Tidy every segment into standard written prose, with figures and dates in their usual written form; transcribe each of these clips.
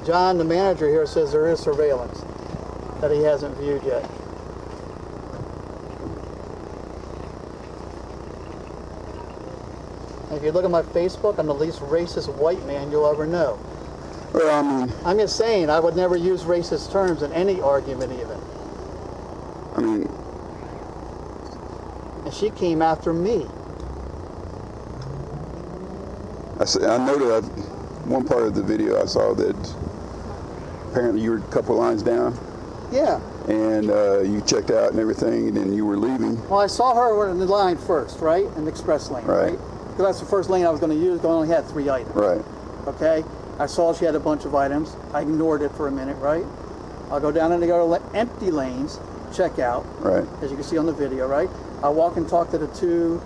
And John, the manager here, says there is surveillance that he hasn't viewed yet. And if you look at my Facebook, I'm the least racist white man you'll ever know. Well, I mean, I'm just saying, I would never use racist terms in any argument even. I mean, and she came after me. I know that one part of the video I saw that apparently you were a couple lines down. Yeah. And you checked out and everything, and then you were leaving. Well, I saw her in the line first, right? In the express lane, right? Because that's the first lane I was going to use, because I only had 3 items. Right. Okay? I saw she had a bunch of items. I ignored it for a minute, right? I'll go down and go to empty lanes, check out. Right. As you can see on the video, right? I'll walk and talk to the 2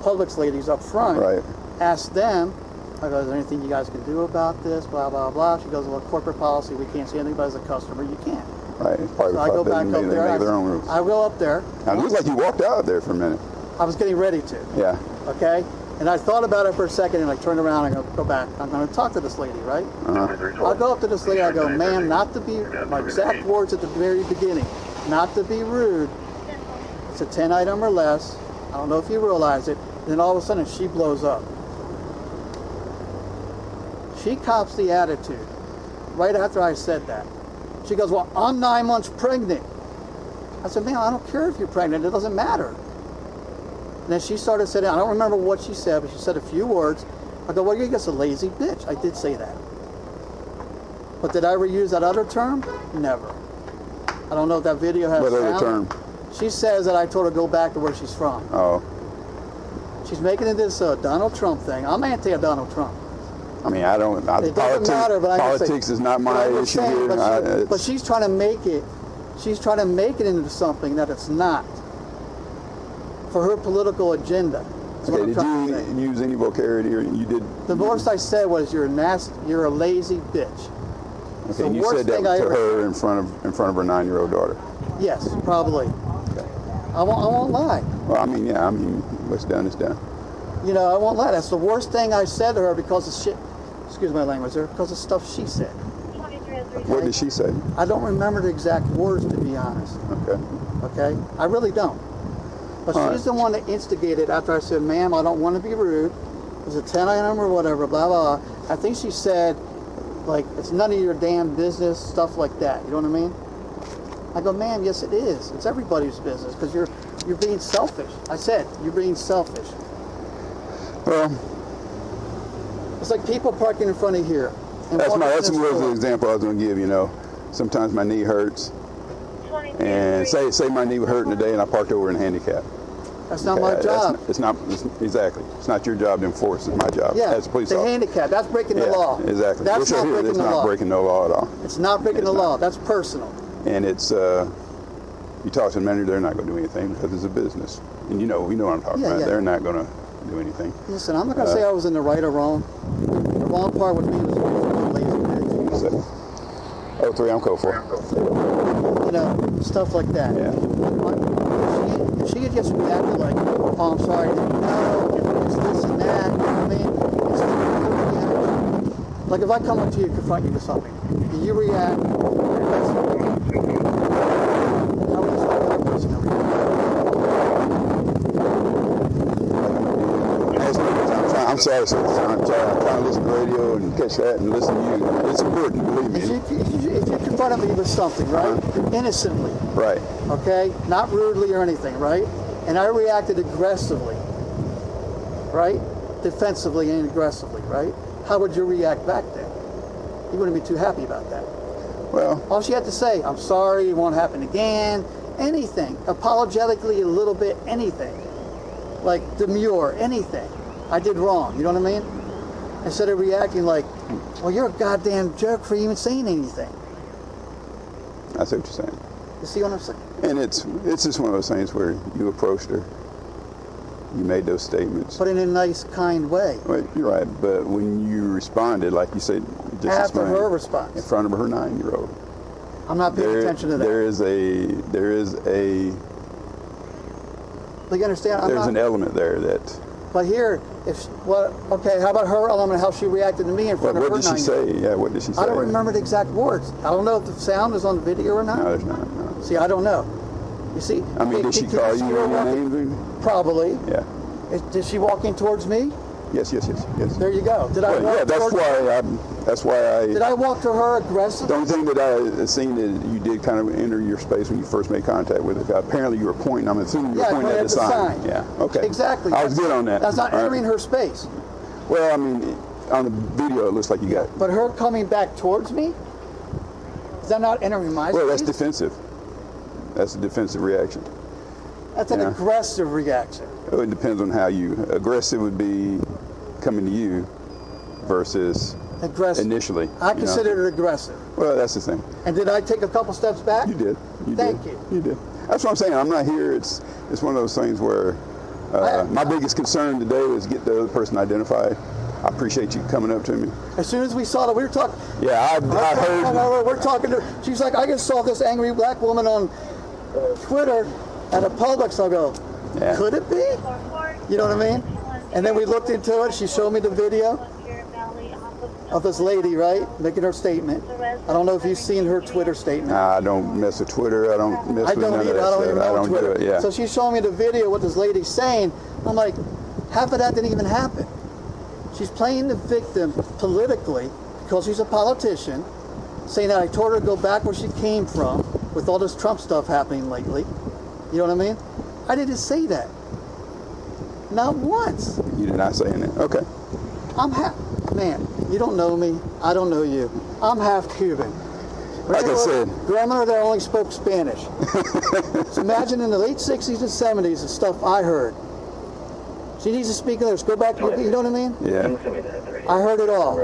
Publix ladies up front. Right. Ask them, I go, is there anything you guys can do about this? Blah, blah, blah. She goes, well, corporate policy, we can't see anything, but as a customer, you can't. Right. Probably, so I go back up there. Their own rules. I go up there. Now, it looks like you walked out there for a minute. I was getting ready to. Yeah. Okay? And I thought about it for a second, and I turned around and I go back. I'm going to talk to this lady, right? I'll go up to this lady. I go, ma'am, not to be, my exact words at the very beginning, not to be rude. It's a 10 item or less. I don't know if you realize it. And then all of a sudden, she blows up. She cops the attitude right after I said that. She goes, well, I'm 9 months pregnant. I said, man, I don't care if you're pregnant. It doesn't matter. And then she started saying, I don't remember what she said, but she said a few words. I go, well, you're just a lazy bitch. I did say that. But did I ever use that other term? Never. I don't know if that video has What other sound. term? She says that I told her to go back to where she's from. Oh. She's making it this Donald Trump thing. I'm anti-Donald Trump. I mean, I don't. It doesn't matter, but politics is not my issue here. But she's trying to make it. She's trying to make it into something that it's not. For her political agenda. Okay, did you use any vocabulary, or you did? The worst I said was, "You're nasty. You're a lazy bitch." Okay, and you said that to her in front of her 9-year-old daughter. Yes, probably. Okay. I won't lie. Well, I mean, yeah. I mean, what's done is done. You know, I won't lie. That's the worst thing I said to her because of shit. Excuse my language there. Because of stuff she said. Okay? What did she say? I don't remember the exact words, to be honest. Okay. Okay? I really don't. But she's the one that instigated after I said, ma'am, I don't want to be rude. It was a 10 item or whatever, blah, blah, blah. I think she said, like, it's none of your damn business, stuff like that. You know what I mean? I go, ma'am, yes, it is. It's everybody's business because you're being selfish. I said, you're being selfish. Well, it's like people parking in front of here. That's the example I was going to give. You know, sometimes my knee hurts, and say my knee was hurting today, and I parked over in handicap. That's not my job. It's not exactly. It's not your job to enforce. It's my job. Yeah, as a police officer. handicap. That's breaking the law. Exactly. That's not breaking the law. It's not breaking no law at all. It's not breaking the law. That's personal. And it's you talk to the manager, they're not going to do anything because it's a business, and we know what I'm talking about. They're not going to do anything. Listen, I'm not going to say I was in the right or wrong. The wrong part with me was lazy bitch. 03, I'm code 4. You know, stuff like that. Yeah. If she had just reacted like, oh, I'm sorry, I didn't know, it's this and that, you know what I mean? It's like if I come up to you and confront you with something, and you react, how would this other person react? I'm sorry, sir. I'm trying to listen to the radio and catch that and listen to you. It's important, believe me. If you confronted me with something, right? Innocently. Right. Okay? Not rudely or anything, right? And I reacted aggressively, right? Defensively and aggressively, right? How would you react back then? You wouldn't be too happy about that. Well, all she had to say, I'm sorry, it won't happen again, anything. Apologetically a little bit, anything. Like demure, anything. I did wrong, you know what I mean? Instead of reacting like, well, you're a goddamn jerk for even saying anything. I see what you're saying. You see what I'm saying? And it's just one of those things where you approached her, you made those statements. But in a nice, kind way. Well, you're right, but when you responded, like you said, just after her response. In front of her 9-year-old. I'm not paying attention to that. There is a... But you understand, there's an element there that But here, okay, how about her element, how she reacted to me in front of her 9-year-old? What did she say? Yeah, what did she say? I don't remember the exact words. I don't know if the sound is on the video or not. No, there's not. No. See, I don't know. You see? I mean, did she call you your name? Probably. Yeah. Did she walking towards me? Yes. There you go. Did I walk yeah, that's why I... Did I walk to her aggressively? The only thing that I seen that you did kind of enter your space when you first made contact with her. Apparently you were pointing. I'm assuming you were pointing at the sign. Yeah, okay. Exactly. I was good on that. That's not entering her space. Well, I mean, on the video it looks like you got... But her coming back towards me? Is that not entering my space? Well, that's defensive. That's a defensive reaction. That's an aggressive reaction. It depends on how you... Aggressive would be coming to you versus initially. I consider it aggressive. Well, that's the thing. And did I take a couple steps back? You did. Thank you. You did. That's what I'm saying. I'm not here. It's one of those things where my biggest concern today is get the other person identified. I appreciate you coming up to me. As soon as we saw that, we were talking. Yeah, I heard. We're talking to her. She's like, I just saw this angry black woman on Twitter at a Publix. I go, could it be? You know what I mean? And then we looked into it. She showed me the video of this lady, right, making her statement. I don't know if you've seen her Twitter statement. Nah, I don't mess with Twitter. I don't mess with none of that stuff. I don't do it. Yeah. So she's showing me the video what this lady's saying. I'm like, half of that didn't even happen. She's playing the victim politically because she's a politician, saying that I told her to go back where she came from with all this Trump stuff happening lately. You know what I mean? I didn't say that. Not once. You did not say anything. Okay. Man, you don't know me. I don't know you. I'm half Cuban. Like I said. Grandmother that only spoke Spanish. So imagine in the late 60s and 70s the stuff I heard. She needs to speak English. Go back, you know what I mean? Yeah. I heard it all.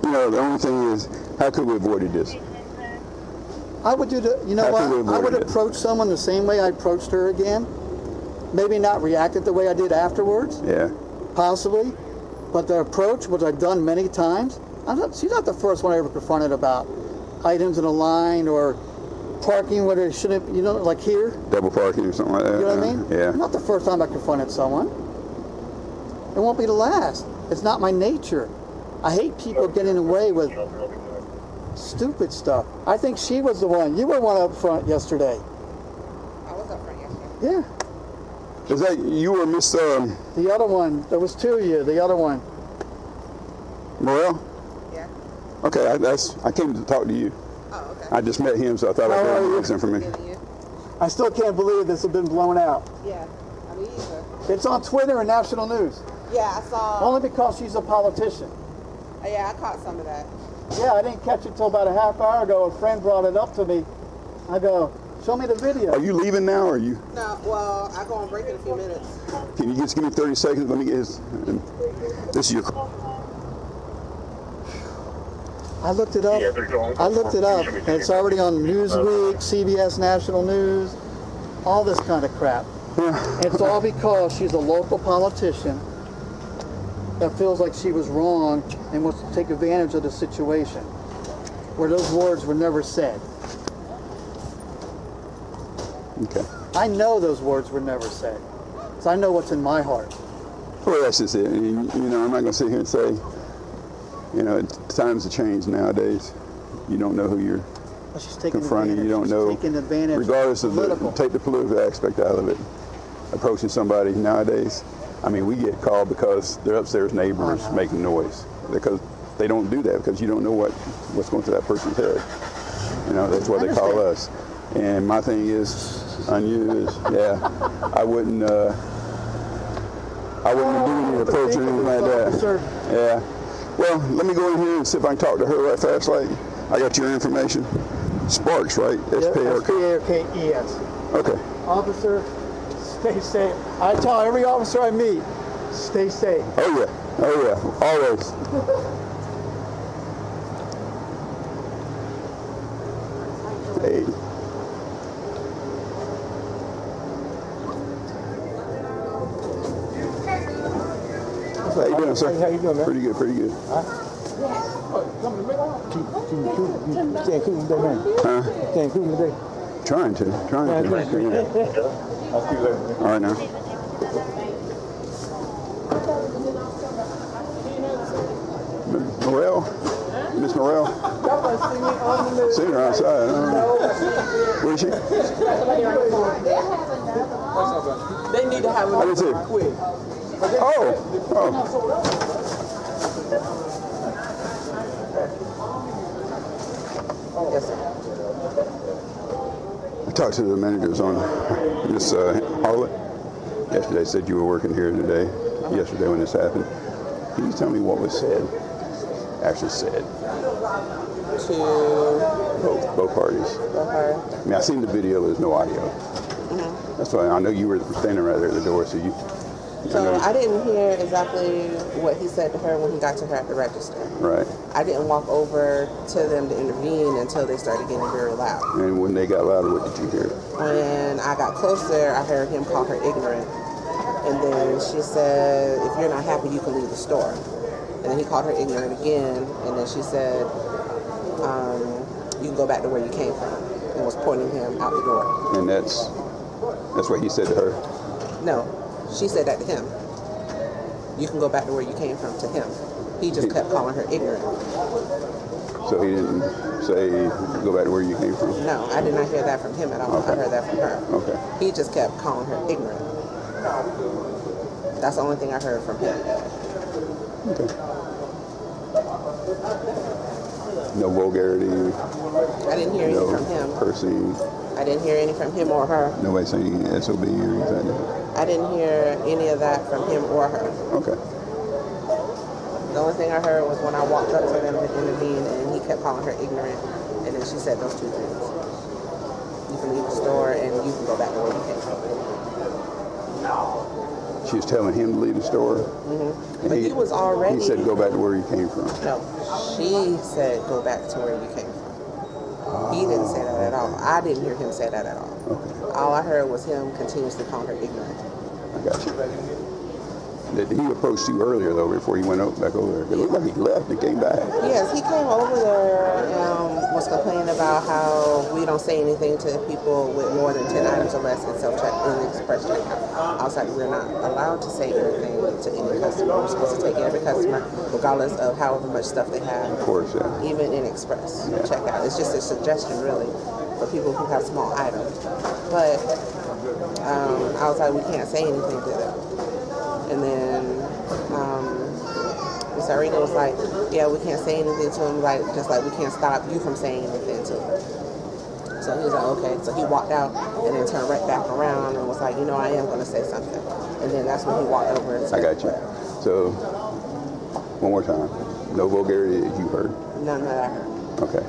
You know, the only thing is, how could we avoid this? I would do the, you know what? I would approach someone the same way I approached her again. Maybe not reacted the way I did afterwards. Yeah. Possibly. But the approach, which I've done many times, she's not the first one I ever confronted about items in a line or parking where they shouldn't, you know, like here. Double parking or something like that. You know what I mean? Yeah. Not the first time I confronted someone. It won't be the last. It's not my nature. I hate people getting away with stupid stuff. I think she was the one. You were one up front yesterday. I was up front yesterday. Yeah. Is that you or Miss... The other one. There was two of you. The other one. Morel? Yeah. Okay, I came to talk to you. Oh, okay. I just met him, so I thought I'd get this information. I still can't believe this has been blown out. Yeah, I mean, either. It's on Twitter and national news. Yeah, I saw. Only because she's a politician. Yeah, I caught some of that. Yeah, I didn't catch it till about a half hour ago. A friend brought it up to me. I go, show me the video. Are you leaving now, or are you? No, well, I go on break in a few minutes. Can you just give me 30 seconds? Let me get his... This is your... I looked it up. And it's already on Newsweek, CBS National News, all this kind of crap. It's all because she's a local politician that feels like she was wrong and wants to take advantage of the situation, where those words were never said. Okay. I know those words were never said, because I know what's in my heart. Well, that's just it. You know, I'm not going to sit here and say, you know, times have changed nowadays. You don't know who you're confronting. You don't know, regardless of take the political aspect out of it. Approaching somebody nowadays, I mean, we get called because their upstairs neighbors making noise. Because they don't do that, because you don't know what's going through that person's head. You know, that's why they call us. And my thing is on you is, I wouldn't do any approach or anything like that. Yeah. Well, let me go in here and see if I can talk to her right fast. Like, I got your information. Sparks, right? S-P-A-R-K-E-S. Okay. Officer, stay safe. I tell every officer I meet, stay safe. Oh yeah. Oh yeah. Always. Hey. How you doing, sir? How you doing, man? Pretty good, pretty good. Huh? Staying cool today, man. Huh? Staying cool today. Trying to. I'll see you later. All right now. Morel? Miss Morel? Seen her outside. Where is she? They need to have I didn't see her. quick. Oh. Yes, sir. I talked to the managers on Miss Harlot. Yesterday said you were working here today. Yesterday when this happened. Can you tell me what was said? Actually said. To Both parties. her. I mean, I seen the video. There's no audio. That's why I know you were standing right there at the door, so you. So I didn't hear exactly what he said to her when he got to her at the register. Right. I didn't walk over to them to intervene until they started getting very loud. And when they got louder, what did you hear? When I got closer, I heard him call her ignorant. And then she said, if you're not happy, you can leave the store. And then he called her ignorant again. And then she said, you can go back to where you came from. And was pointing him out the door. And that's what he said to her? No, she said that to him. You can go back to where you came from to him. He just kept calling her ignorant. So he didn't say, go back to where you came from? No, I did not hear that from him at all. Okay. I heard that from her. Okay. He just kept calling her ignorant. That's the only thing I heard from him. Okay. No vulgarity? I didn't hear any from him. Cursing? I didn't hear any from him or her. Nobody saying SOB or anything? I didn't hear any of that from him or her. Okay. The only thing I heard was when I walked up to them to intervene and he kept calling her ignorant. And then she said those two things. You can leave the store and you can go back to where you came from. She was telling him to leave the store? Mm-hmm. But he was already... He said go back to where you came from? No, she said go back to where you came from. He didn't say that at all. I didn't hear him say that at all. Okay. All I heard was him continuously calling her ignorant. I got you. He approached you earlier, though, before he went back over there. It looked like he left and came back. Yes, he came over there and was complaining about how we don't say anything to people with more than 10 items or less in self-check in express checkout. Outside, we're not allowed to say anything to any customer. We're supposed to take every customer, regardless of however much stuff they have. Of course, yeah. Even in express checkout. It's just a suggestion, really, for people who have small items. But outside, we can't say anything to them. And then Miss Irina was like, yeah, we can't say anything to him, like just like we can't stop you from saying anything to him. So he was like, okay. So he walked out and then turned right back around and was like, you know, I am going to say something. And then that's when he walked over and said, I got you. So, one more time. No vulgarity that you heard? None that I heard. Okay.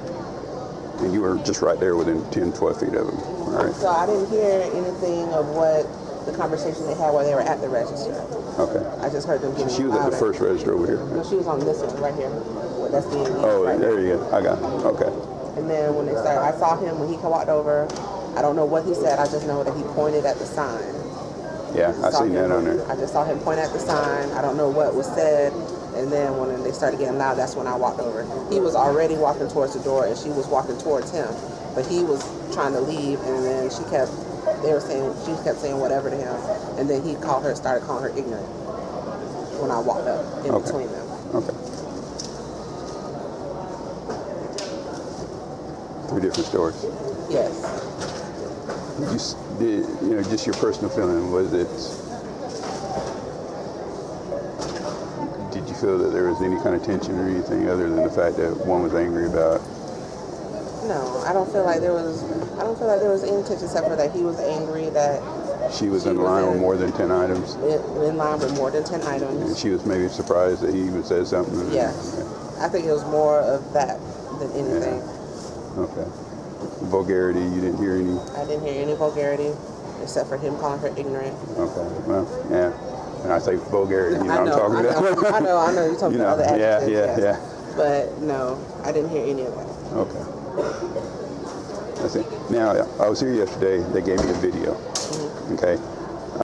And you were just right there within 10, 12 feet of him, all right? So I didn't hear anything of what the conversation they had while they were at the register. Okay. I just heard them getting She was at the first register over here? No, she was on this one right here. That's being used right there now. you go. I got it. Okay. And then when they started, I saw him when he walked over. I don't know what he said. I just know that he pointed at the sign. Yeah, I seen that on there. I just saw him point at the sign. I don't know what was said. And then when they started getting loud, that's when I walked over. He was already walking towards the door, and she was walking towards him. But he was trying to leave, and then she kept saying whatever to him. And then he started calling her ignorant when I walked up in between them. Okay. 3 different stores. Yes. Just your personal feeling, was it, did you feel that there was any kind of tension or anything other than the fact that one was angry about? No, I don't feel like there was any tension except for that he was angry that she was in line with more than 10 items? In line with more than 10 items. And she was maybe surprised that he even said something? Yes. Okay. I think it was more of that than anything. Yeah. Okay. Vulgarity, you didn't hear any? I didn't hear any vulgarity except for him calling her ignorant. Okay, well, yeah. And I say vulgarity, you know what I'm talking about. I know you're talking about other adjectives. Yeah. But no, I didn't hear any of that. Okay. That's it. Now, I was here yesterday, they gave me a video, okay?